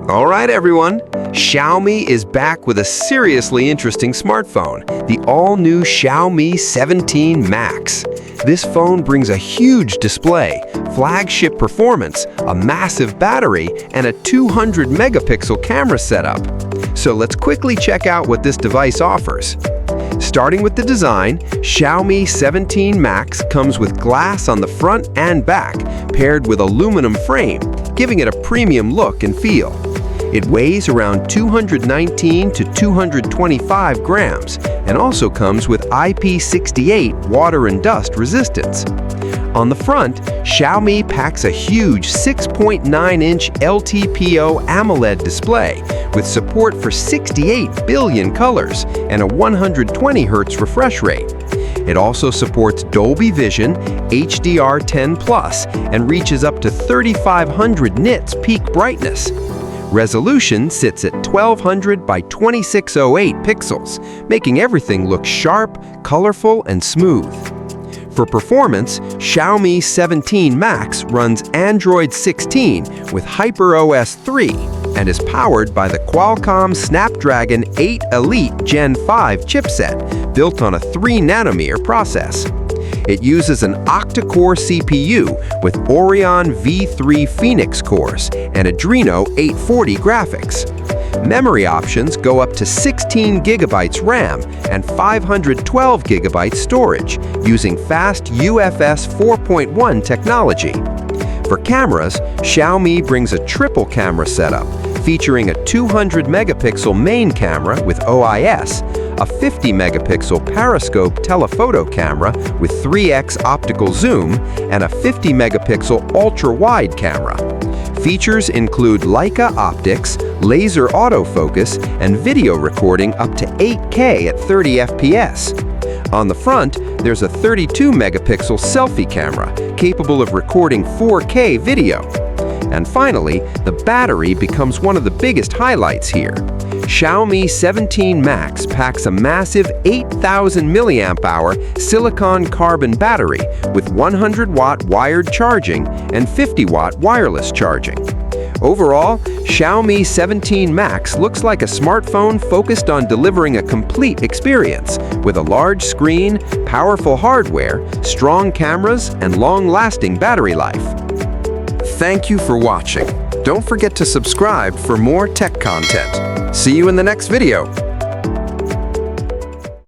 All right, everyone. Xiaomi is back with a seriously interesting smartphone, the all-new Xiaomi 17 Max. This phone brings a huge display, flagship performance, a massive battery, and a 200-megapixel camera setup. So let's quickly check out what this device offers. Starting with the design, Xiaomi 17 Max comes with glass on the front and back, paired with aluminum frame, giving it a premium look and feel. It weighs around 219 to 225 grams and also comes with IP68 water and dust resistance. On the front, Xiaomi packs a huge 6.9-inch LTPO AMOLED display with support for 68 billion colors and a 120 Hz refresh rate. It also supports Dolby Vision, HDR10+, and reaches up to 3500 nits peak brightness. Resolution sits at 1200 by 2608 pixels, making everything look sharp, colorful, and smooth. For performance, Xiaomi 17 Max runs Android 16 with HyperOS 3 and is powered by the Qualcomm Snapdragon 8 Elite Gen 5 chipset built on a 3-nanometer process. It uses an octa-core CPU with Orion V3 Phoenix cores and Adreno 840 graphics. Memory options go up to 16 GB RAM and 512 GB storage using fast UFS 4.1 technology. For cameras, Xiaomi brings a triple camera setup featuring a 200-megapixel main camera with OIS, a 50-megapixel periscope telephoto camera with 3x optical zoom, and a 50-megapixel ultra-wide camera. Features include Leica optics, laser autofocus, and video recording up to 8K at 30 FPS. On the front, there's a 32-megapixel selfie camera capable of recording 4K video. And finally, the battery becomes one of the biggest highlights here. Xiaomi 17 Max packs a massive 8,000 mAh silicon carbon battery with 100-watt wired charging and 50-watt wireless charging. Overall, Xiaomi 17 Max looks like a smartphone focused on delivering a complete experience with a large screen, powerful hardware, strong cameras, and long-lasting battery life. Thank you for watching. Don't forget to subscribe for more tech content. See you in the next video.